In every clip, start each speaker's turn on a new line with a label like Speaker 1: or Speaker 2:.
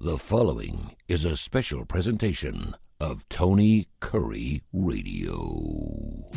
Speaker 1: The following is a special presentation of Tony Kurre Radio.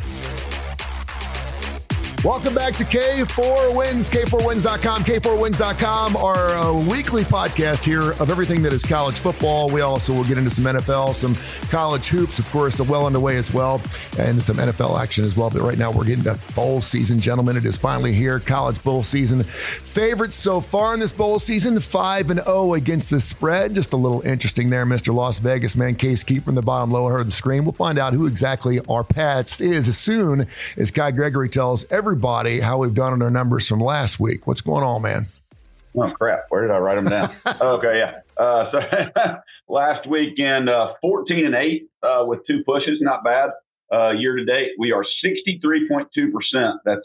Speaker 2: Welcome back to K4Wins, K4Wins.com, K4Wins.com, our weekly podcast here of everything that is college football. We also will get into some NFL, some college hoops, of course, well underway as well, and some NFL action as well. But right now we're getting to bowl season, gentlemen. It is finally here, college bowl season. Favorites so far in this bowl season, 5-0 against the spread. Just a little interesting there, Mr. Las Vegas, man. K Keefer from the bottom lower of the screen. We'll find out who exactly our Pats is as soon as Gregory tells everybody how we've done on our numbers from last week. What's going on, man?
Speaker 3: Oh, crap. Where did I write them down? Okay, yeah. So last weekend, 14-8 with two pushes. Not bad. Year to date, we are 63.2%. That's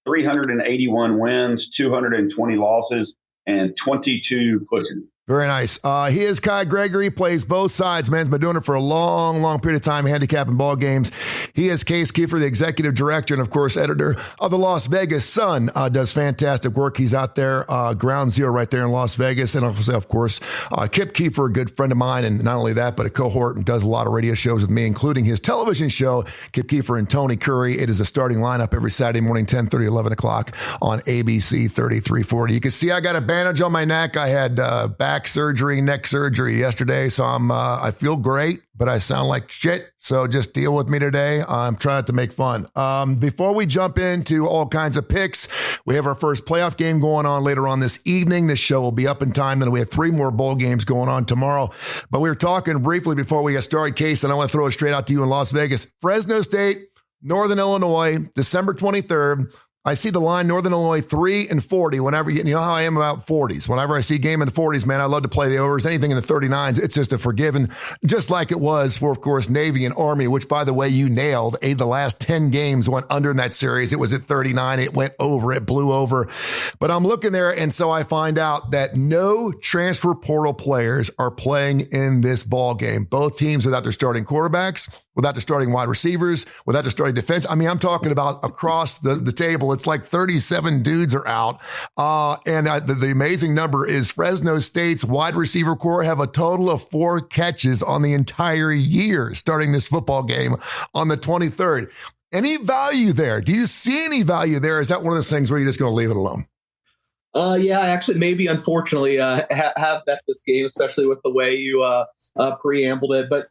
Speaker 3: 381 wins, 220 losses, and 22 pushes.
Speaker 2: Very nice. He is Gregory, plays both sides, man. He's been doing it for a long, long period of time, handicapping ball games. He is K Keefer, the executive director and, of course, editor of the Las Vegas Sun. Does fantastic work. He's out there, ground zero right there in Las Vegas. And, of course, Kip Keefer, a good friend of mine. And not only that, but a cohort and does a lot of radio shows with me, including his television show, Kip Keefer and Tony Kurre. It is a starting lineup every Saturday morning, 10:30, 11 o'clock on ABC 3340. You can see I got a bandage on my neck. I had back surgery, neck surgery yesterday. So I feel great, but I sound like shit. So just deal with me today. I'm trying to make fun. Before we jump into all kinds of picks, we have our first playoff game going on later on this evening. This show will be up in time. Then we have 3 more bowl games going on tomorrow. But we were talking briefly before we got started, Case, and I want to throw it straight out to you in Las Vegas. Fresno State, Northern Illinois, December 23rd. I see the line Northern Illinois 3-40 whenever, you know how I am about 40s. Whenever I see a game in the 40s, man, I love to play the overs. Anything in the 39s, it's just a forgiven, just like it was for, of course, Navy and Army, which, by the way, you nailed. The last 10 games went under in that series. It was at 39. It went over. It blew over. But I'm looking there, and so I find out that no transfer portal players are playing in this ball game. Both teams without their starting quarterbacks, without the starting wide receivers, without the starting defense. I mean, I'm talking about across the table. It's like 37 dudes are out. The amazing number is Fresno State's wide receiver core have a total of 4 catches on the entire year starting this football game on the 23rd. Any value there? Do you see any value there? Is that one of those things where you're just going to leave it alone?
Speaker 4: Yeah, I actually maybe unfortunately have bet this game, especially with the way you preambled it. But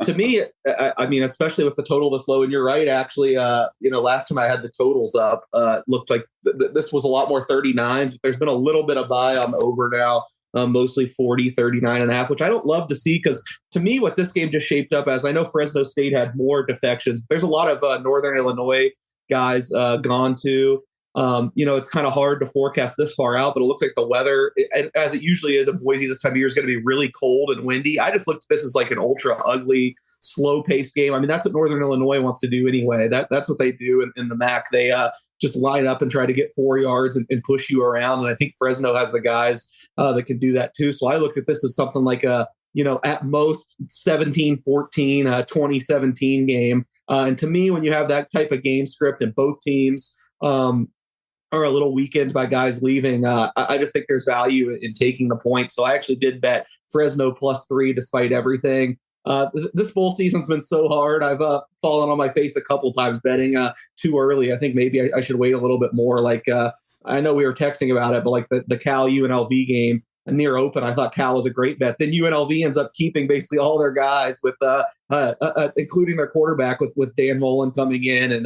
Speaker 4: to me, I mean, especially with the total this low, and you're right, actually, last time I had the totals up, looked like this was a lot more 39s. There's been a little bit of buy on the over now, mostly 40, 39.5, which I don't love to see because to me, what this game just shaped up as, I know Fresno State had more defections. There's a lot of Northern Illinois guys gone too. It's kind of hard to forecast this far out, but it looks like the weather, as it usually is in Boise this time of year, is going to be really cold and windy. I just looked at this as like an ultra ugly, slow-paced game. I mean, that's what Northern Illinois wants to do anyway. That's what they do in the MAC. They just line up and try to get 4 yards and push you around. And I think Fresno has the guys that can do that too. So I look at this as something like at most 17-14, 2017 game. And to me, when you have that type of game script and both teams are a little weakened by guys leaving, I just think there's value in taking the point. So I actually did bet Fresno +3 despite everything. This bowl season's been so hard. I've fallen on my face a couple times betting too early. I think maybe I should wait a little bit more. Like I know we were texting about it, but like the Cal UNLV game, a near open, I thought Cal was a great bet. Then UNLV ends up keeping basically all their guys with including their quarterback with Dan Mullen coming in and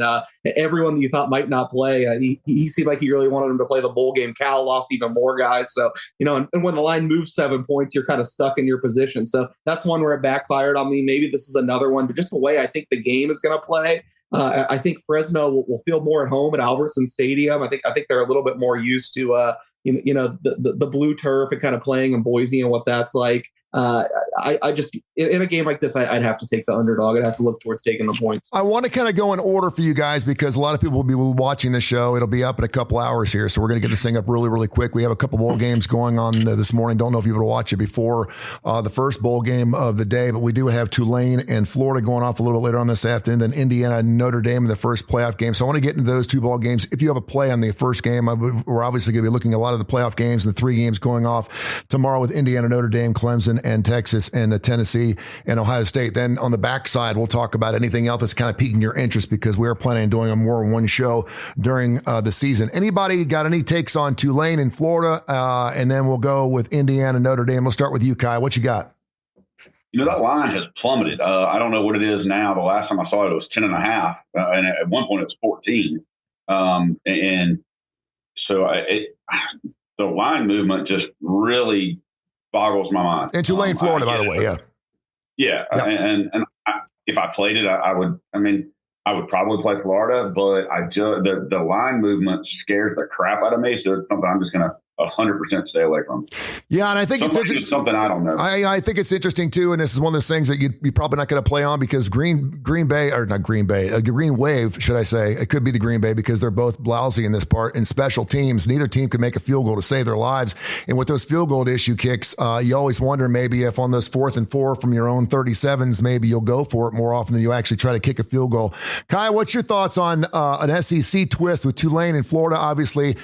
Speaker 4: everyone that you thought might not play. He seemed like he really wanted him to play the bowl game. Cal lost even more guys. So, and when the line moves 7 points, you're kind of stuck in your position. So that's one where it backfired on me. Maybe this is another one, but just the way I think the game is going to play, I think Fresno will feel more at home at Albertson Stadium. I think they're a little bit more used to the blue turf and kind of playing in Boise and what that's like. I just, in a game like this, I'd have to take the underdog. I'd have to look towards taking the points.
Speaker 2: I want to kind of go in order for you guys because a lot of people will be watching the show. It'll be up in a couple hours here. So we're going to get this thing up really, really quick. We have a couple bowl games going on this morning. Don't know if you will watch it before the first bowl game of the day, but we do have Tulane and Florida going off a little bit later on this afternoon, then Indiana and Notre Dame in the first playoff game. So I want to get into those two ball games. If you have a play on the first game, we're obviously going to be looking at a lot of the playoff games and the 3 games going off tomorrow with Indiana, Notre Dame, Clemson, and Texas, and Tennessee, and Ohio State. Then on the backside, we'll talk about anything else that's kind of piquing your interest because we are planning on doing a more one show during the season. Anybody got any takes on Tulane and Florida? And then we'll go with Indiana, Notre Dame. We'll start with you, Kai. What you got?
Speaker 3: That line has plummeted. I don't know what it is now. The last time I saw it was 10.5. And at one point it was 14. And so the line movement just really boggles my mind.
Speaker 2: And Tulane, Florida, by the way. Yeah.
Speaker 3: Yeah. Yep. And if I played it, I would probably play Florida, but the line movement scares the crap out of me. So it's something I'm just going to 100% stay away from.
Speaker 2: Yeah, and I think it's
Speaker 3: something I don't know.
Speaker 2: I think it's interesting too, and this is one of those things that you're probably not going to play on because Green Wave, should I say? It could be the Green Bay because they're both lousy in this part. In special teams, neither team can make a field goal to save their lives. And with those field goal issue kicks, you always wonder maybe if on those 4th and 4 from your own 37s, maybe you'll go for it more often than you actually try to kick a field goal. Kai, what's your thoughts on an SEC twist with Tulane and Florida? Obviously,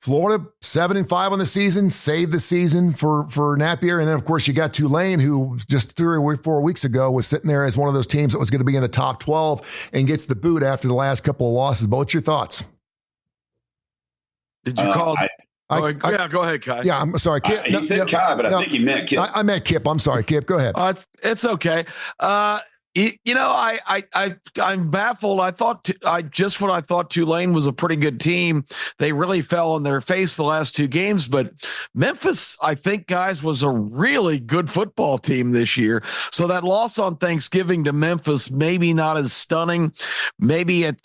Speaker 2: Florida 7-5 on the season, saved the season for Napier. And then, of course, you got Tulane, who just 3 or 4 weeks ago was sitting there as one of those teams that was going to be in the top 12 and gets the boot after the last couple of losses. But what's your thoughts?
Speaker 5: Did you call? Go ahead, Kai.
Speaker 2: Yeah, I'm sorry, Kip.
Speaker 3: He said Kai, but I think he meant Kip.
Speaker 2: I meant Kip. I'm sorry, Kip. Go ahead.
Speaker 5: It's okay. I'm baffled. I thought Tulane was a pretty good team. They really fell on their face the last 2 games, but Memphis, I think, guys, was a really good football team this year. So that loss on Thanksgiving to Memphis, maybe not as stunning. Maybe it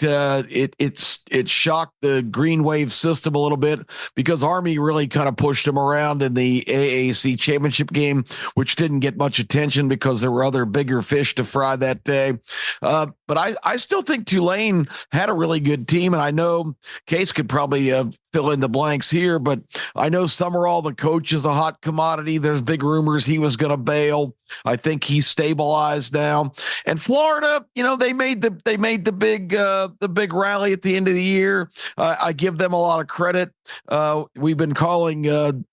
Speaker 5: shocked the Green Wave system a little bit because Army really kind of pushed them around in the AAC championship game, which didn't get much attention because there were other bigger fish to fry that day. But I still think Tulane had a really good team. And I know Case could probably fill in the blanks here, but I know Summerall, the coach, is a hot commodity. There's big rumors he was going to bail. I think he's stabilized now. And Florida, they made the big rally at the end of the year. I give them a lot of credit. We've been calling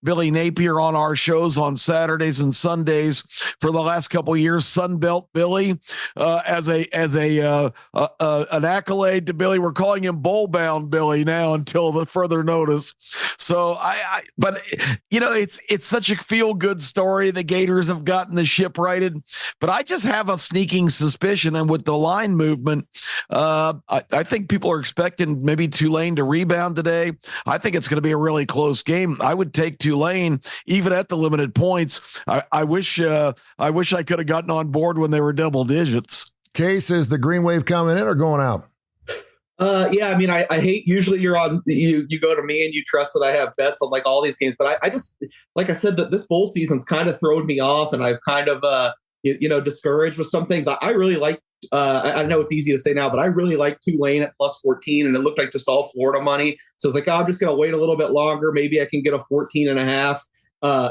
Speaker 5: Billy Napier on our shows on Saturdays and Sundays for the last couple of years, Sunbelt Billy, as an accolade to Billy. We're calling him Bowl Bound Billy now until the further notice. So but it's such a feel good story. The Gators have gotten the ship righted, but I just have a sneaking suspicion. And with the line movement, I think people are expecting maybe Tulane to rebound today. I think it's going to be a really close game. I would take Tulane even at the limited points. I wish I could have gotten on board when they were double digits.
Speaker 2: Case, is the Green Wave coming in or going out?
Speaker 4: Yeah, I hate, usually you're on, you go to me and you trust that I have bets on like all these games, but I just, like I said, that this bowl season's kind of thrown me off and I've kind of, discouraged with some things. I really like, I know it's easy to say now, but I really like Tulane at +14 and it looked like just all Florida money. So it's like, I'm just going to wait a little bit longer. Maybe I can get a 14.5.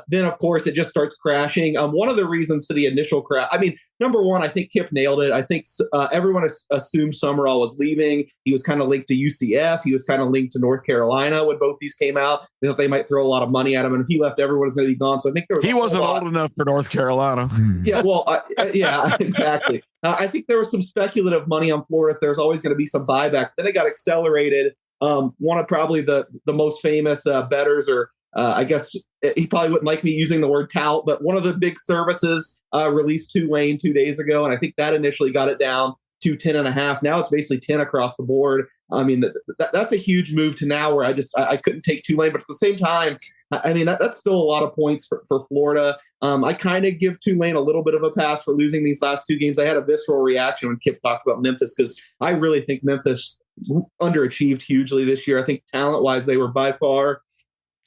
Speaker 4: Then of course it just starts crashing. One of the reasons for the initial crash, number one, I think Kip nailed it. I think everyone assumed Summerall was leaving. He was kind of linked to UCF. He was kind of linked to North Carolina when both these came out. They thought they might throw a lot of money at him. And if he left, everyone was going to be gone. So I think
Speaker 5: he wasn't old enough for North Carolina.
Speaker 4: Yeah, well, yeah, exactly. I think there was some speculative money on Florida. So there's always going to be some buyback. Then it got accelerated. One of probably the most famous bettors, or I guess he probably wouldn't like me using the word tout, but one of the big services released Tulane 2 days ago. And I think that initially got it down to 10.5. Now it's basically 10 across the board. That's a huge move to now where I couldn't take Tulane, but at the same time, that's still a lot of points for Florida. I kind of give Tulane a little bit of a pass for losing these last 2 games. I had a visceral reaction when Kip talked about Memphis because I really think Memphis underachieved hugely this year. I think talent-wise, they were by far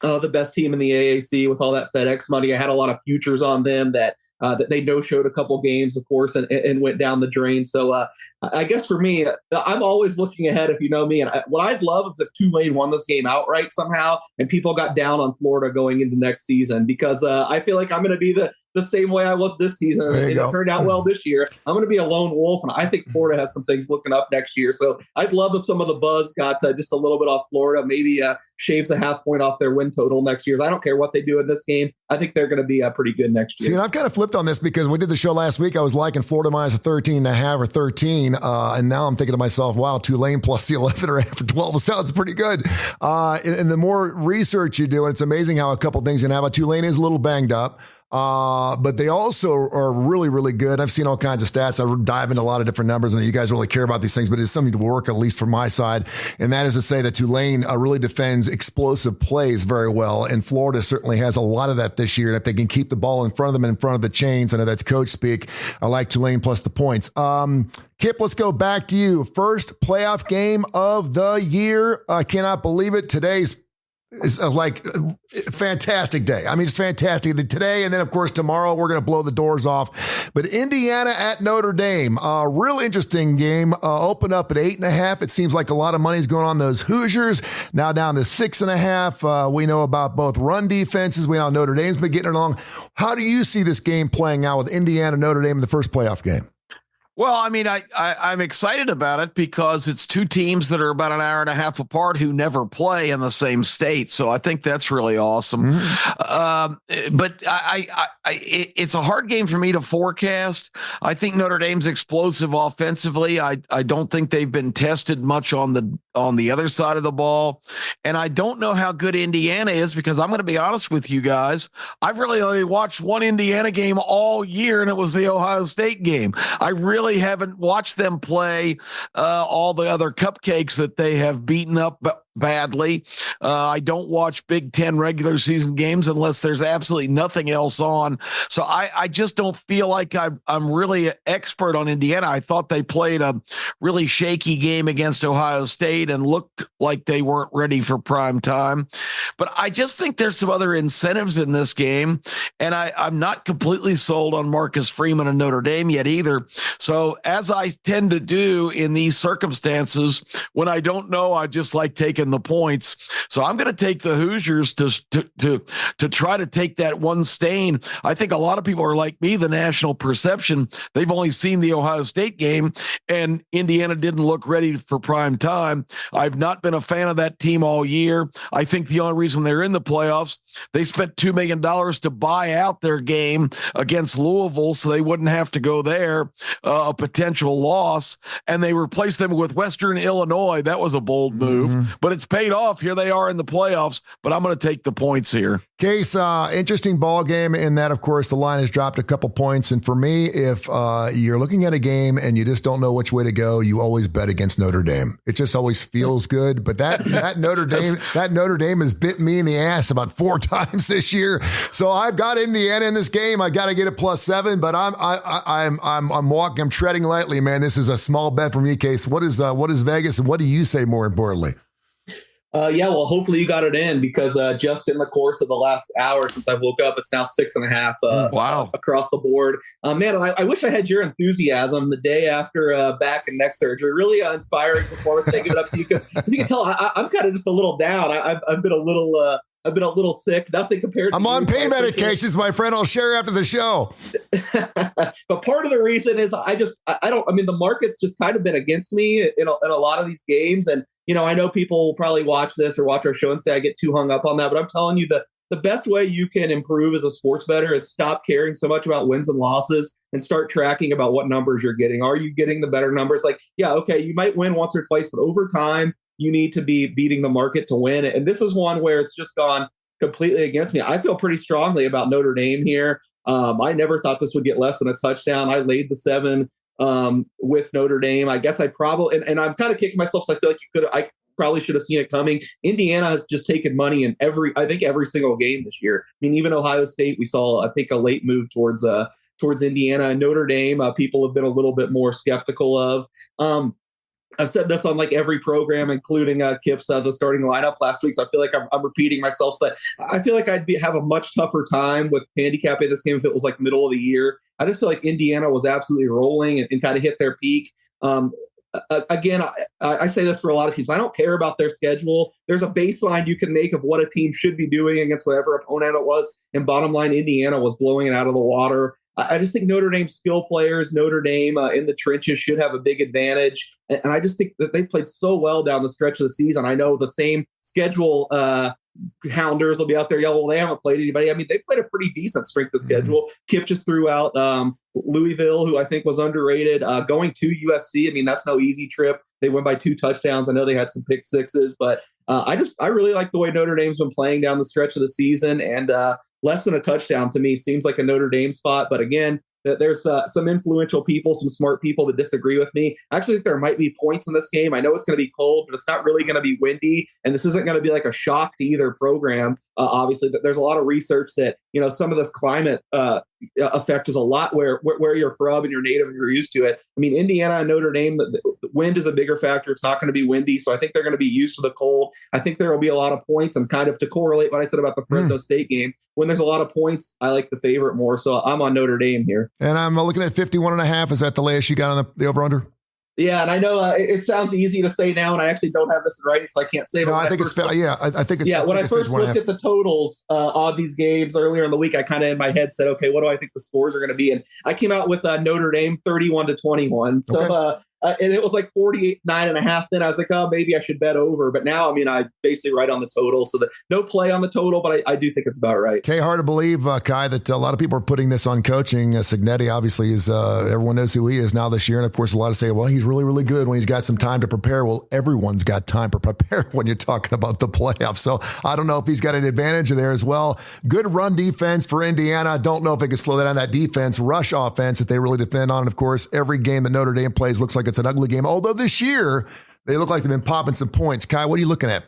Speaker 4: the best team in the AAC with all that FedEx money. I had a lot of futures on them that that they no-showed a couple games, of course, and went down the drain. So I guess for me, I'm always looking ahead, if you know me. And what I'd love is if Tulane won this game outright somehow and people got down on Florida going into next season, because I feel like I'm going to be the same way I was this season. And it turned out well this year. I'm going to be a lone wolf, and I think Florida has some things looking up next year. So I'd love if some of the buzz got just a little bit off Florida, maybe shaves a half point off their win total next year. I don't care what they do in this game. I think they're going to be pretty good next year.
Speaker 2: See, and I've kind of flipped on this because we did the show last week. I was liking Florida minus a 13.5 or 13. And now I'm thinking to myself, wow, Tulane plus the 11.5 or 12 sounds pretty good. And the more research you do, and it's amazing how a couple things can happen. Tulane is a little banged up. But they also are really, really good. I've seen all kinds of stats. I dive into a lot of different numbers, and you guys really care about these things, but it's something to work, at least from my side. And that is to say that Tulane really defends explosive plays very well. And Florida certainly has a lot of that this year. And if they can keep the ball in front of them and in front of the chains, I know that's coach speak. I like Tulane plus the points. Kip, let's go back to you. First playoff game of the year. I cannot believe it. It's like a fantastic day. I mean, it's fantastic today. And then, of course, tomorrow we're going to blow the doors off. But Indiana at Notre Dame, a real interesting game. Opened up at 8.5. It seems like a lot of money's going on those Hoosiers. Now down to 6.5. We know about both run defenses. We know Notre Dame's been getting along. How do you see this game playing out with Indiana, Notre Dame in the first playoff game?
Speaker 5: Well, I mean, I'm excited about it because it's two teams that are about an hour and a half apart who never play in the same state. So I think that's really awesome. Mm-hmm. But it's a hard game for me to forecast. I think Notre Dame's explosive offensively. I don't think they've been tested much on the other side of the ball. And I don't know how good Indiana is, because I'm going to be honest with you guys. I've really only watched one Indiana game all year, and it was the Ohio State game. I really haven't watched them play all the other cupcakes that they have beaten up badly. I don't watch Big Ten regular season games unless there's absolutely nothing else on. So I just don't feel like I'm really an expert on Indiana. I thought they played a really shaky game against Ohio State and looked like they weren't ready for prime time. But I just think there's some other incentives in this game. And I'm not completely sold on Marcus Freeman and Notre Dame yet either. So as I tend to do in these circumstances, when I don't know, I just like taking the points. So I'm going to take the Hoosiers to try to take that one stain. I think a lot of people are like me, the national perception. They've only seen the Ohio State game, and Indiana didn't look ready for prime time. I've not been a fan of that team all year. I think the only reason they're in the playoffs, they spent $2 million to buy out their game against Louisville so they wouldn't have to go there, a potential loss, and they replaced them with Western Illinois. That was a bold move, but it's paid off. Here they are in the playoffs, but I'm going to take the points here.
Speaker 2: Case, interesting ball game in that, of course, the line has dropped a couple points. And for me, if you're looking at a game and you just don't know which way to go, you always bet against Notre Dame. It just always feels good. But that Notre Dame has bit me in the ass about 4 times this year. So I've got Indiana in this game. I got to get it +7, but I'm treading lightly, man. This is a small bet from you, Case. What is Vegas, and what do you say more importantly?
Speaker 4: Yeah, well, hopefully you got it in, because just in the course of the last hour since I woke up, it's now 6.5
Speaker 5: wow,
Speaker 4: across the board. Man, I wish I had your enthusiasm the day after back and neck surgery. Really inspiring performance. I give it up to you, because you can tell I'm kind of just a little down. I've been a little sick. Nothing compared to
Speaker 2: I'm on pain medications, my friend. I'll share after the show.
Speaker 4: But part of the reason is I mean, the market's just kind of been against me in a lot of these games. And, I know people will probably watch this or watch our show and say I get too hung up on that. But I'm telling you, the best way you can improve as a sports bettor is stop caring so much about wins and losses and start tracking about what numbers you're getting. Are you getting the better numbers? Like, yeah, okay, you might win once or twice, but over time, you need to be beating the market to win. And this is one where it's just gone completely against me. I feel pretty strongly about Notre Dame here. I never thought this would get less than a touchdown. I laid the 7 with Notre Dame. I guess I probably, and I'm kind of kicking myself. So I feel like I probably should have seen it coming. Indiana has just taken money in every single game this year. I mean, even Ohio State, we saw, I think, a late move towards Indiana. And Notre Dame, people have been a little bit more skeptical of. I've said this on like every program, including Kip's the starting lineup last week. So I feel like I'm repeating myself, but I feel like have a much tougher time with handicapping this game if it was like middle of the year. I just feel like Indiana was absolutely rolling and kind of hit their peak. Again, I say this for a lot of teams. I don't care about their schedule. There's a baseline you can make of what a team should be doing against whatever opponent it was. And bottom line, Indiana was blowing it out of the water. I just think Notre Dame skill players, Notre Dame in the trenches should have a big advantage. And I just think that they've played so well down the stretch of the season. I know the same schedule hounders will be out there yelling, well, they haven't played anybody. I mean, they played a pretty decent strength of schedule. Kip just threw out Louisville, who I think was underrated, going to USC. I mean, that's no easy trip. They went by 2 touchdowns. I know they had some pick sixes, but I really like the way Notre Dame's been playing down the stretch of the season. And less than a touchdown to me seems like a Notre Dame spot. But again, there's some influential people, some smart people that disagree with me. I actually think there might be points in this game. I know it's going to be cold, but it's not really going to be windy. And this isn't going to be like a shock to either program. Obviously, there's a lot of research that, some of this climate effect is a lot where you're from and you're native and you're used to it. I mean, Indiana and Notre Dame, the wind is a bigger factor. It's not going to be windy. So I think they're going to be used to the cold. I think there will be a lot of points. And kind of to correlate what I said about the Fresno State game, when there's a lot of points, I like the favorite more. So I'm on Notre Dame here.
Speaker 2: And I'm looking at 51.5. Is that the latest you got on the over-under?
Speaker 4: Yeah, and I know it sounds easy to say now, and I actually don't have this right, so I can't say.
Speaker 2: No, I think it's fair. Yeah, I think it's.
Speaker 4: Yeah, when I first looked at the totals on these games earlier in the week, I kind of in my head said, okay, what do I think the scores are going to be? And I came out with Notre Dame 31-21. So
Speaker 2: okay.
Speaker 4: And it was like 49.5. Then I was like, oh, maybe I should bet over. But now, I mean, I basically right on the total. So no play on the total, but I do think it's about right.
Speaker 2: Okay, hard to believe, Kai, that a lot of people are putting this on coaching. Signetti obviously is, everyone knows who he is now this year. And of course, a lot of say, well, he's really, really good when he's got some time to prepare. Well, everyone's got time to prepare when you're talking about the playoffs. So I don't know if he's got an advantage there as well. Good run defense for Indiana. Don't know if they can slow down that defense. Rush offense that they really depend on. And of course, every game that Notre Dame plays looks like it's an ugly game. Although this year, they look like they've been popping some points. Kai, what are you looking at?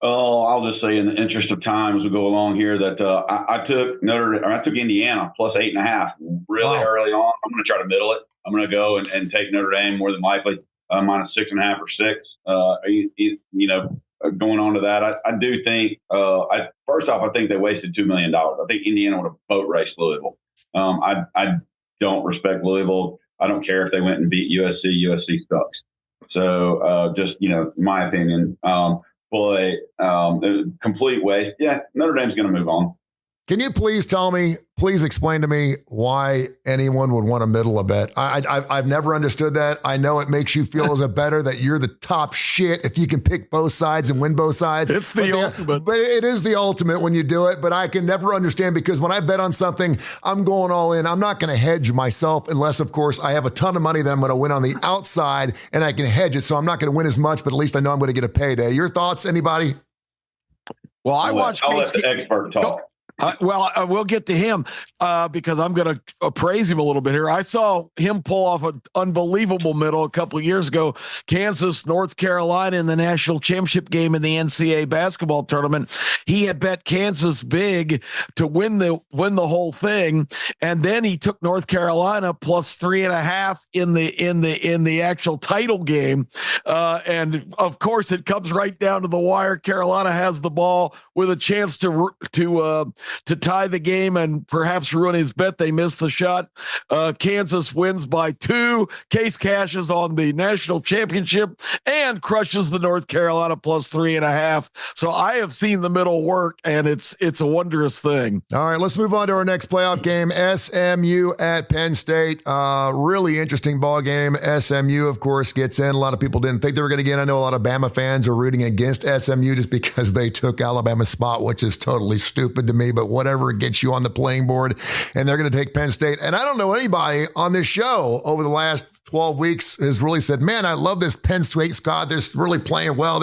Speaker 3: Oh, I'll just say in the interest of time as we go along here that I took Indiana plus 8.5 really early on. I'm going to try to middle it. I'm going to go and take Notre Dame more than likely minus 6.5 or 6. Going on to that, I do think first off, I think they wasted $2 million. I think Indiana would have boat raced Louisville. I don't respect Louisville. I don't care if they went and beat USC. USC sucks. So just, my opinion. Complete waste. Yeah, Notre Dame's going to move on.
Speaker 2: Can you please explain to me why anyone would want to middle a bet? I've never understood that. I know it makes you feel as a better that you're the top shit if you can pick both sides and win both sides.
Speaker 5: It's the ultimate.
Speaker 2: But it is the ultimate when you do it. But I can never understand because when I bet on something, I'm going all in. I'm not going to hedge myself unless, of course, I have a ton of money that I'm going to win on the outside and I can hedge it. So I'm not going to win as much, but at least I know I'm going to get a payday. Your thoughts, anybody?
Speaker 5: Well,
Speaker 3: I'll let the expert talk.
Speaker 5: We'll get to him because I'm going to praise him a little bit here. I saw him pull off an unbelievable middle a couple of years ago. Kansas, North Carolina in the national championship game in the NCAA basketball tournament. He had bet Kansas big to win the whole thing, and then he took North Carolina plus 3.5 in the actual title game. And of course, it comes right down to the wire. Carolina has the ball with a chance to tie the game and perhaps ruin his bet. They missed the shot. Kansas wins by 2. Case cashes on the national championship and crushes the North Carolina plus 3.5. So I have seen the middle work, and it's a wondrous thing.
Speaker 2: All right, let's move on to our next playoff game. SMU at Penn State. Really interesting ball game. SMU, of course, gets in. A lot of people didn't think they were going to get in. I know a lot of Bama fans are rooting against SMU just because they took Alabama's spot, which is totally stupid to me. But whatever, it gets you on the playing board, and they're going to take Penn State. And I don't know anybody on this show over the last 12 weeks has really said, man, I love this Penn State squad. They're really playing well,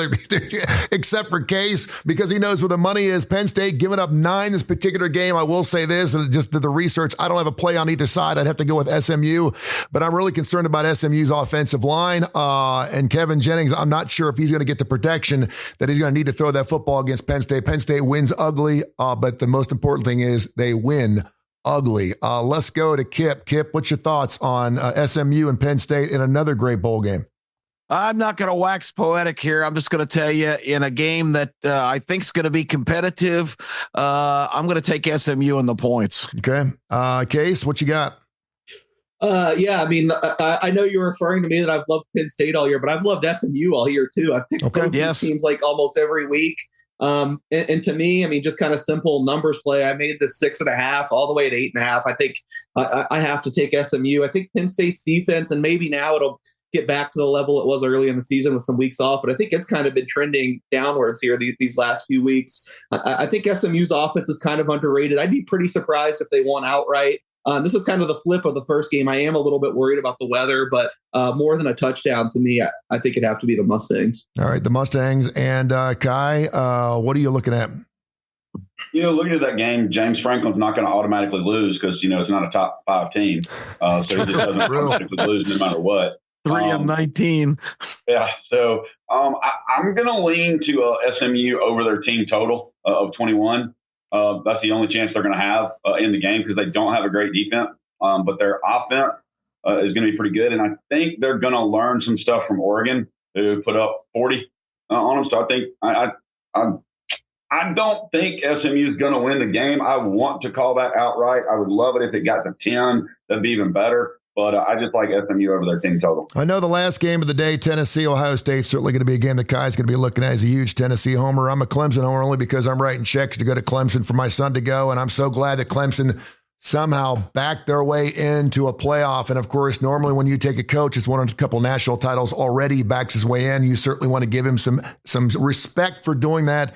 Speaker 2: except for Case, because he knows where the money is. Penn State giving up 9 this particular game. I will say this, and just did the research. I don't have a play on either side. I'd have to go with SMU, but I'm really concerned about SMU's offensive line. And Kevin Jennings, I'm not sure if he's going to get the protection that he's going to need to throw that football against Penn State. Penn State wins ugly, but the most important thing is they win ugly. Let's go to Kip. Kip, what's your thoughts on SMU and Penn State in another great bowl game?
Speaker 5: I'm not going to wax poetic here. I'm just going to tell you, in a game that I think is going to be competitive, I'm going to take SMU in the points.
Speaker 2: Okay. Case, what you got?
Speaker 4: Yeah, I mean, I know you're referring to me that I've loved Penn State all year, but I've loved SMU all year too. I've picked both these teams like almost every week. And to me, I mean, just kind of simple numbers play. I made this 6.5 all the way at 8.5. I think I have to take SMU. I think Penn State's defense, and maybe now it'll get back to the level it was early in the season with some weeks off, but I think it's kind of been trending downwards here these last few weeks. I think SMU's offense is kind of underrated. I'd be pretty surprised if they won outright. This is kind of the flip of the first game. I am a little bit worried about the weather, but more than a touchdown to me, I think it'd have to be the Mustangs.
Speaker 2: All right, the Mustangs. And Kai, what are you looking at?
Speaker 3: Looking at that game, James Franklin's not going to automatically lose because, it's not a top 5 team. So he just doesn't automatically lose no matter what.
Speaker 5: 3-19.
Speaker 3: Yeah. So I'm going to lean to SMU over their team total of 21. That's the only chance they're going to have in the game because they don't have a great defense. But their offense is going to be pretty good. And I think they're going to learn some stuff from Oregon, who put up 40 on them. So I think I don't think SMU is going to win the game. I want to call that outright. I would love it if it got to 10. That'd be even better. But I just like SMU over their team total.
Speaker 2: I know the last game of the day, Tennessee, Ohio State, certainly going to be a game that Kai's going to be looking at as a huge Tennessee homer. I'm a Clemson homer only because I'm writing checks to go to Clemson for my son to go. And I'm so glad that Clemson somehow backed their way into a playoff. And of course, normally when you take a coach that's won a couple national titles already, backs his way in, you certainly want to give him some respect for doing that.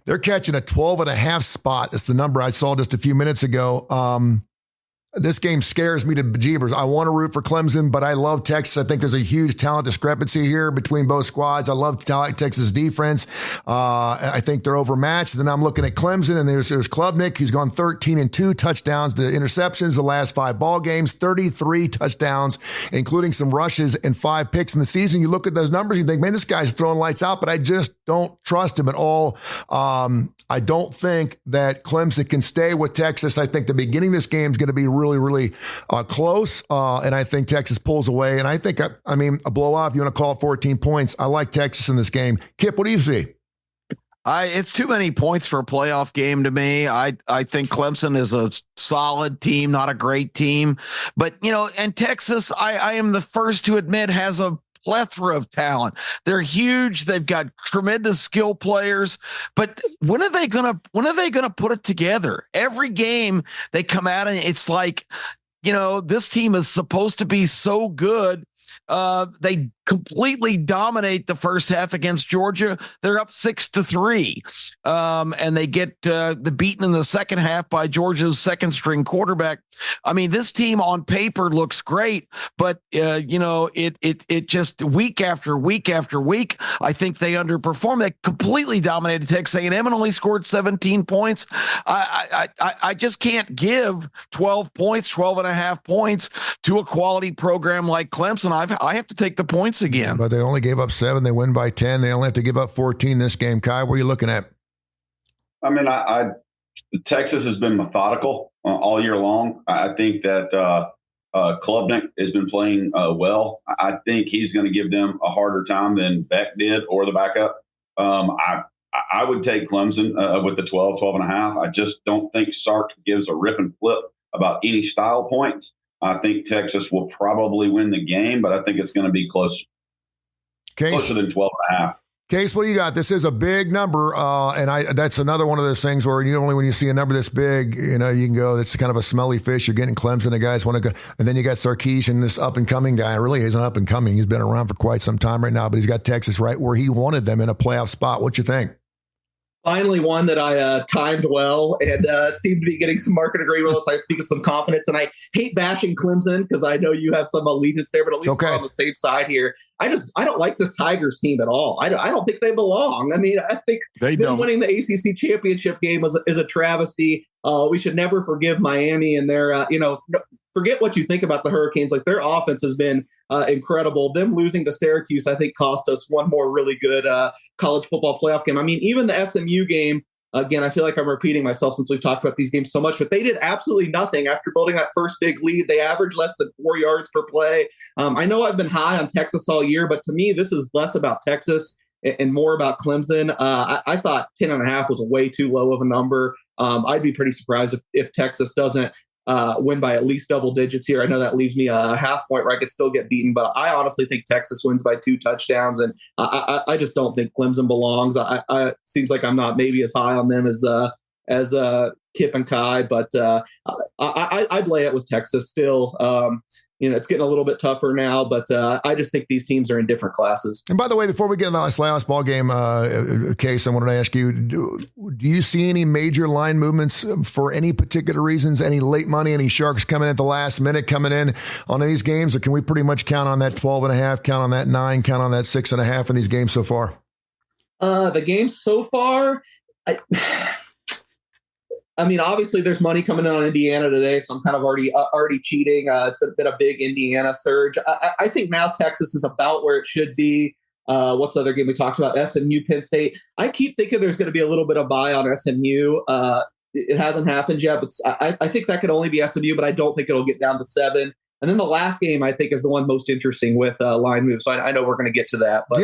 Speaker 2: They're catching a 12.5 spot. That's the number I saw just a few minutes ago. This game scares me to bejeebers. I want to root for Clemson, but I love Texas. I think there's a huge talent discrepancy here between both squads. I love Texas defense. I think they're overmatched. Then I'm looking at Clemson, and there's Klubnik, who's gone 13-2 touchdowns to interceptions the last 5 ball games, 33 touchdowns, including some rushes and 5 picks in the season. You look at those numbers, you think, man, this guy's throwing lights out, but I just don't trust him at all. I don't think that Clemson can stay with Texas. I think the beginning of this game is going to be really close, and I think Texas pulls away. And I think, I mean, a blowout, if you want to call it 14 points, I like Texas in this game. Kip, what do you see?
Speaker 5: It's too many points for a playoff game to me. I think Clemson is a solid team, not a great team. But, and Texas, I am the first to admit, has a plethora of talent. They're huge. They've got tremendous skill players, but when are they gonna put it together? Every game they come out and it's like, this team is supposed to be so good. They completely dominate the first half against Georgia. They're up 6-3. And they get the beaten in the second half by Georgia's second string quarterback. I mean, this team on paper looks great, but it just week after week after week, I think they underperform. They completely dominated Texas A&M and only scored 17 points. I just can't give 12 and a half points to a quality program like Clemson. I have to take the points again.
Speaker 2: But they only gave up 7. They win by 10. They only have to give up 14 this game. Kai, what are you looking at?
Speaker 3: I mean, Texas has been methodical all year long. I think that Klubnik has been playing well. I think he's going to give them a harder time than Beck did or the backup. I would take Clemson with the 12 and a half. I just don't think Sark gives a rip and flip about any style points. I think Texas will probably win the game, but I think it's going to be closer than 12 and a half.
Speaker 2: Case, what do you got? This is a big number, and that's another one of those things where when you see a number this big, you can go, it's kind of a smelly fish. You're getting Clemson, the guys want to go, and then you got Sarkisian, this up-and-coming guy. Really, he's an up-and-coming. He's been around for quite some time right now, but he's got Texas right where he wanted them in a playoff spot. What you think?
Speaker 4: Finally, one that I timed well and seemed to be getting some market agreement. So I speak with some confidence, and I hate bashing Clemson because I know you have some allegiance there, but at least we're on the safe side here. I don't like this Tigers team at all. I don't think they belong. I mean, I think them winning the ACC championship game is a travesty. We should never forgive Miami and their, forget what you think about the Hurricanes. Like, their offense has been incredible. Them losing to Syracuse, I think, cost us one more really good college football playoff game. I mean, even the SMU game, again, I feel like I'm repeating myself since we've talked about these games so much, but they did absolutely nothing after building that first big lead. They averaged less than 4 yards per play. I know I've been high on Texas all year, but to me, this is less about Texas and more about Clemson. I thought 10.5 was a way too low of a number. I'd be pretty surprised if Texas doesn't win by at least double digits here. I know that leaves me a half point where I could still get beaten, but I honestly think Texas wins by 2 touchdowns, and I just don't think Clemson belongs. Seems like I'm not maybe as high on them as Kip and Kai, but I'd lay it with Texas still. It's getting a little bit tougher now, but I just think these teams are in different classes.
Speaker 2: And by the way, before we get into this last ball game case, I wanted to ask you, do you see any major line movements for any particular reasons, any late money, any sharks coming at the last minute coming in on these games, or can we pretty much count on that 12.5, count on that 9, count on that 6.5 in these games so far?
Speaker 4: The games so far, I mean, obviously there's money coming in on Indiana today, so I'm kind of already cheating. It's been a big Indiana surge. I think now Texas is about where it should be. What's the other game we talked about? SMU, Penn State. I keep thinking there's going to be a little bit of buy on SMU. It hasn't happened yet, but I think that could only be SMU, but I don't think it'll get down to 7. And then the last game, I think, is the one most interesting with line moves. So I know we're going to get to that. But,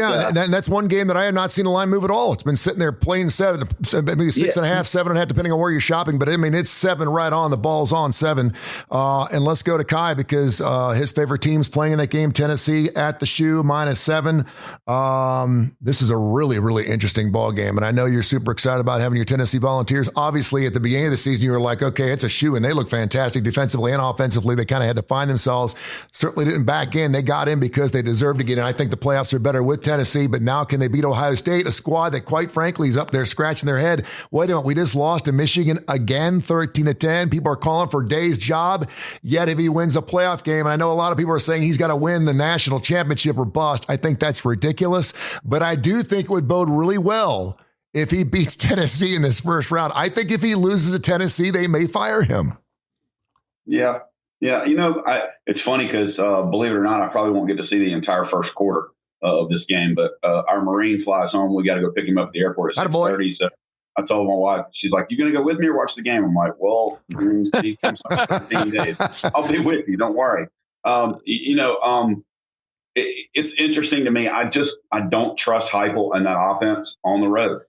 Speaker 2: that's one game that I have not seen a line move at all. It's been sitting there playing 7, maybe 6.5, 7.5, depending on where you're shopping. But I mean, it's 7 right on. The ball's on 7. And let's go to Kai because his favorite team's playing in that game, Tennessee at the shoe, -7. This is a really, really interesting ball game. And I know you're super excited about having your Tennessee Volunteers. Obviously, at the beginning of the season, you were like, okay, it's a shoe. And they look fantastic defensively and offensively. They kind of had to find themselves. Certainly didn't back in. They got in because they deserved to get in. I think the playoffs are better with Tennessee, but now can they beat Ohio State, a squad that quite frankly is up there scratching their head? Wait a minute, we just lost to Michigan again, 13-10. People are calling for Day's job, yet if he wins a playoff game, and I know a lot of people are saying he's got to win the national championship or bust, I think that's ridiculous, but I do think it would bode really well if he beats Tennessee in this first round. I think if he loses to Tennessee, they may fire him.
Speaker 3: Yeah. Yeah, it's funny because, believe it or not, I probably won't get to see the entire first quarter of this game, but our Marine flies home. We got to go pick him up at the airport at 6:30. So I told my wife, she's like, you going to go with me or watch the game? I'm like, well, he comes up in 15 days. I'll be with you. Don't worry. It's interesting to me. I don't trust Heupel and that offense on the road.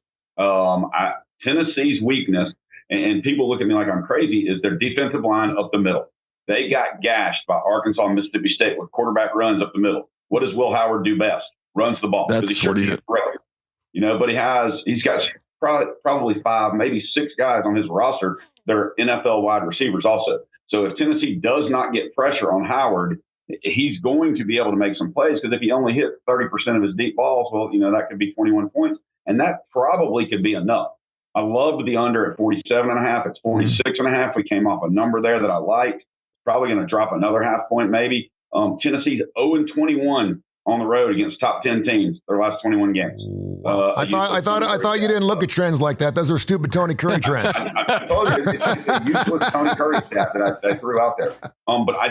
Speaker 3: Tennessee's weakness, and people look at me like I'm crazy, is their defensive line up the middle. They got gashed by Arkansas and Mississippi State with quarterback runs up the middle. What does Will Howard do best? Runs the ball.
Speaker 5: That's what he did.
Speaker 3: But he's got probably 5, maybe 6 guys on his roster. They're NFL wide receivers also. So if Tennessee does not get pressure on Howard, he's going to be able to make some plays because if he only hit 30% of his deep balls, well, that could be 21 points. And that probably could be enough. I loved the under at 47.5. It's 46.5. We came off a number there that I liked. Probably going to drop another half point, maybe. Tennessee's 0-21 on the road against top 10 teams their last 21 games.
Speaker 2: I thought you didn't look at trends like that. Those are stupid Tony Curry trends.
Speaker 3: I told you it's a useless Tony Curry stat that I threw out there. But I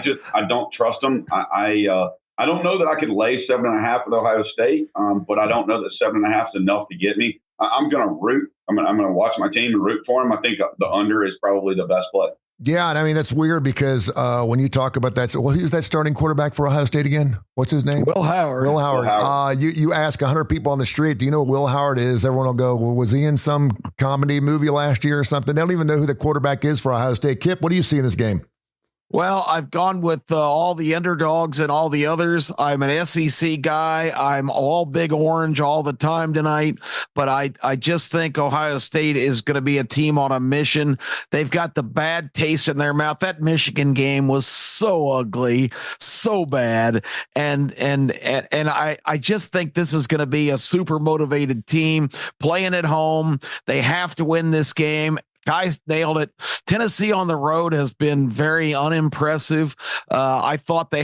Speaker 3: don't trust them. I don't know that I could lay 7.5 with Ohio State, but I don't know that 7.5 is enough to get me. I'm going to root. I'm going to watch my team and root for them. I think the under is probably the best play.
Speaker 2: Yeah, and I mean, that's weird because when you talk about that, who's that starting quarterback for Ohio State again? What's his name?
Speaker 5: Will Howard.
Speaker 2: Will Howard. You ask 100 people on the street, do you know who Will Howard is? Everyone will go, well, was he in some comedy movie last year or something? They don't even know who the quarterback is for Ohio State. Kip, what do you see in this game?
Speaker 5: Well, I've gone with all the underdogs and all the others. I'm an SEC guy. I'm all big orange all the time tonight, but I just think Ohio State is going to be a team on a mission. They've got the bad taste in their mouth. That Michigan game was so ugly, so bad. And I just think this is going to be a super motivated team playing at home. They have to win this game. Guys nailed it. Tennessee on the road has been very unimpressive. I thought they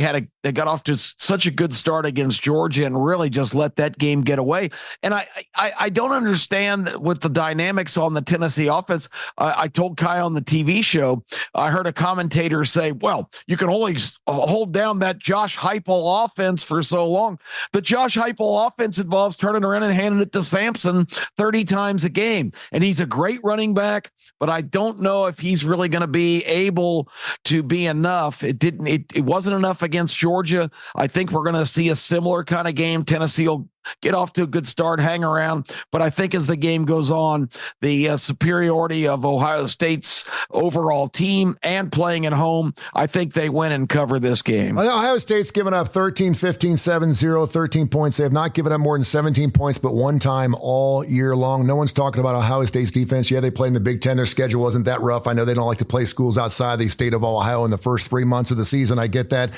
Speaker 5: got off to such a good start against Georgia and really just let that game get away. And I don't understand with the dynamics on the Tennessee offense. I told Kai on the TV show, I heard a commentator say, well, you can only hold down that Josh Heupel offense for so long. The Josh Heupel offense involves turning around and handing it to Sampson 30 times a game. And he's a great running back, but I don't know if he's really going to be able to be enough. It wasn't enough against Georgia. I think we're going to see a similar kind of game. Tennessee will get off to a good start, hang around. But I think as the game goes on, the superiority of Ohio State's overall team and playing at home, I think they win and cover this game.
Speaker 2: Ohio State's given up 13, 15, 7, 0, 13 points. They have not given up more than 17 points, but one time all year long. No one's talking about Ohio State's defense. Yeah, they played in the Big Ten. Their schedule wasn't that rough. I know they don't like to play schools outside the state of Ohio in the first 3 months of the season. I get that.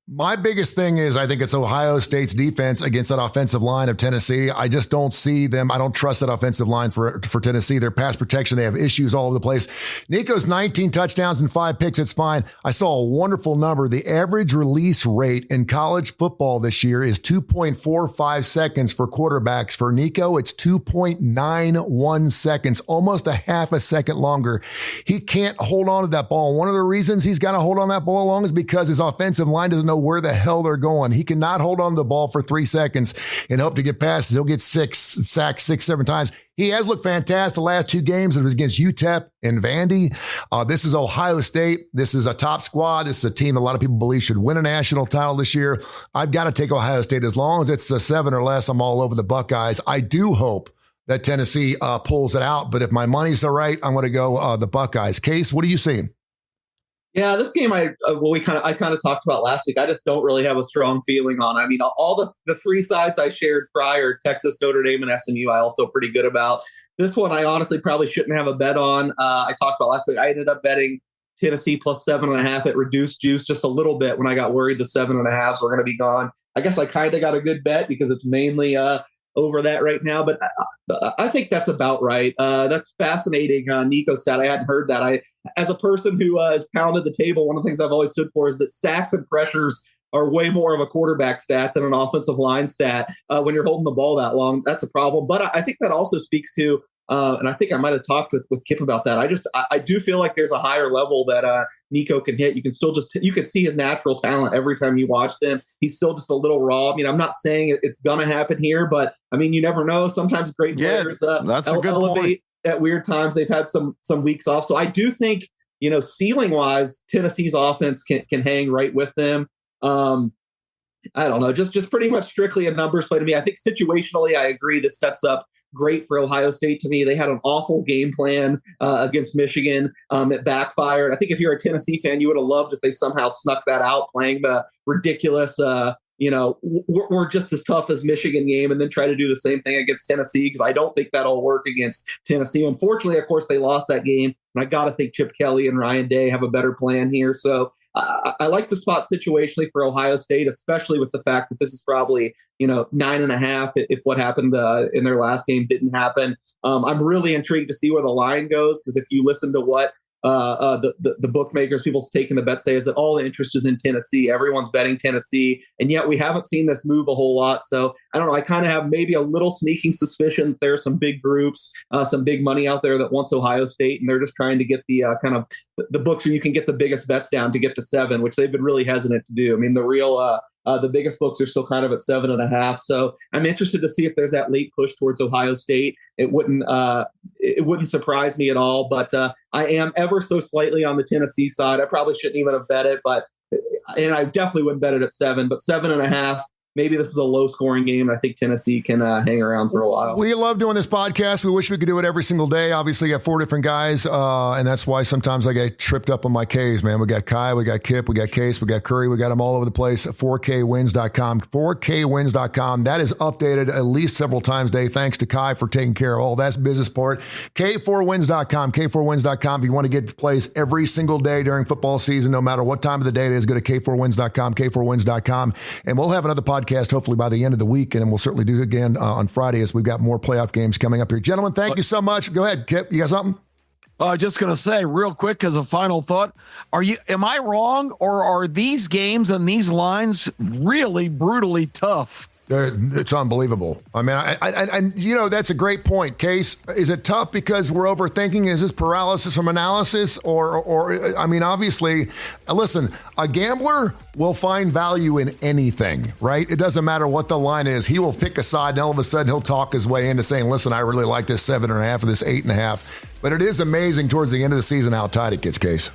Speaker 2: My biggest thing is I think it's Ohio State's defense against that offensive line of Tennessee. I just don't see them. I don't trust that offensive line for Tennessee. Their pass protection, they have issues all over the place. Nico's 19 touchdowns and 5 picks. It's fine. I saw a wonderful number. The average release rate in college football this year is 2.45 seconds for quarterbacks. For Nico, it's 2.91 seconds, almost a half a second longer. He can't hold on to that ball. One of the reasons he's got to hold on that ball long is because his offensive line doesn't know where the hell they're going. He cannot hold on to the ball for 3 seconds and hope to get past it. He'll get 6 sacks 7 times. He has looked fantastic the last 2 games. It was against UTEP and Vandy. This is Ohio State. This is a top squad. This is a team a lot of people believe should win a national title this year. I've got to take Ohio State. As long as it's a 7 or less, I'm all over the Buckeyes. I do hope that Tennessee pulls it out. But if my money's all right, I'm going to go the Buckeyes. Case, what are you seeing?
Speaker 4: Yeah, this game I kind of talked about last week. I just don't really have a strong feeling on. I mean, all the 3 sides I shared prior, Texas, Notre Dame, and SMU, I all feel pretty good about. This one I honestly probably shouldn't have a bet on. I talked about last week. I ended up betting Tennessee plus 7.5 at reduced juice just a little bit when I got worried the 7.5s were going to be gone. I guess I kind of got a good bet because it's mainly over that right now, but I think that's about right. That's fascinating. Nico stat. I hadn't heard that. As a person who has pounded the table, one of the things I've always stood for is that sacks and pressures are way more of a quarterback stat than an offensive line stat. When you're holding the ball that long, that's a problem. But I think that also speaks to, and I think I might have talked with Kip about that. I do feel like there's a higher level that Nico can hit. You can still you can see his natural talent every time you watch him. He's still just a little raw. I mean, I'm not saying it's going to happen here, but I mean, you never know. Sometimes great players
Speaker 5: that's a good
Speaker 4: elevate
Speaker 5: point.
Speaker 4: At weird times. They've had some weeks off. So I do think, ceiling wise, Tennessee's offense can hang right with them. I don't know, just pretty much strictly a numbers play to me. I think situationally, I agree. This sets up great for Ohio State to me. They had an awful game plan against Michigan. It backfired. I think if you're a Tennessee fan, you would have loved if they somehow snuck that out, playing the ridiculous, we're just as tough as Michigan game, and then try to do the same thing against Tennessee, because I don't think that'll work against Tennessee. Unfortunately, of course, they lost that game, and I got to think Chip Kelly and Ryan Day have a better plan here. So I like the spot situationally for Ohio State, especially with the fact that this is probably 9.5 if what happened in their last game didn't happen. I'm really intrigued to see where the line goes, because if you listen to what the bookmakers, people taking the bet, say, is that all the interest is in Tennessee. Everyone's betting Tennessee, and yet we haven't seen this move a whole lot. So I don't know. I kind of have maybe a little sneaking suspicion that there are some big groups, some big money out there that wants Ohio State, and they're just trying to get the kind of the books where you can get the biggest bets down to get to 7, which they've been really hesitant to do. I mean, the real the biggest books are still kind of at 7.5. So I'm interested to see if there's that late push towards Ohio State. It wouldn't surprise me at all, but I am ever so slightly on the Tennessee side. I probably shouldn't even have bet it, and I definitely wouldn't bet it at 7, but 7.5. Maybe this is a low-scoring game. I think Tennessee can hang around for a while.
Speaker 2: We love doing this podcast. We wish we could do it every single day. Obviously, we got 4 different guys, and that's why sometimes I get tripped up on my Ks, man. We got Kai, we got Kip, we got Case, we got Kurre. We got them all over the place. 4KWins.com. 4KWins.com. That is updated at least several times a day. Thanks to Kai for taking care of all that's business part. K4Wins.com. K4Wins.com. If you want to get plays every single day during football season, no matter what time of the day it is, go to K4Wins.com. K4Wins.com. And we'll have another podcast hopefully by the end of the week, and we'll certainly do it again on Friday as we've got more playoff games coming up here. Gentlemen, thank you so much. Go ahead, Kip. You got something?
Speaker 5: Just going to say real quick as a final thought, am I wrong, or are these games and these lines really brutally tough?
Speaker 2: It's unbelievable. I mean, and that's a great point. Case, is it tough because we're overthinking? Is this paralysis from analysis? Or I mean, obviously, listen, a gambler will find value in anything, right? It doesn't matter what the line is. He will pick a side, and all of a sudden he'll talk his way into saying, listen, I really like this 7.5 or this 8.5. But it is amazing towards the end of the season how tight it gets, Case.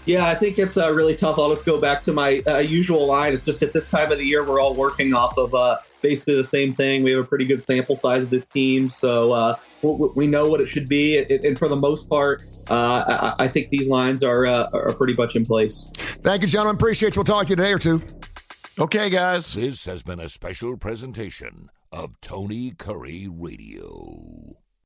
Speaker 4: Yeah, I think it's really tough. I'll just go back to my usual line. It's just at this time of the year, we're all working off of basically the same thing. We have a pretty good sample size of this team, so we know what it should be. And for the most part, I think these lines are pretty much in place.
Speaker 2: Thank you, gentlemen. Appreciate you. We'll talk to you today or two.
Speaker 5: Okay, guys.
Speaker 1: This has been a special presentation of Tony Kurre Radio.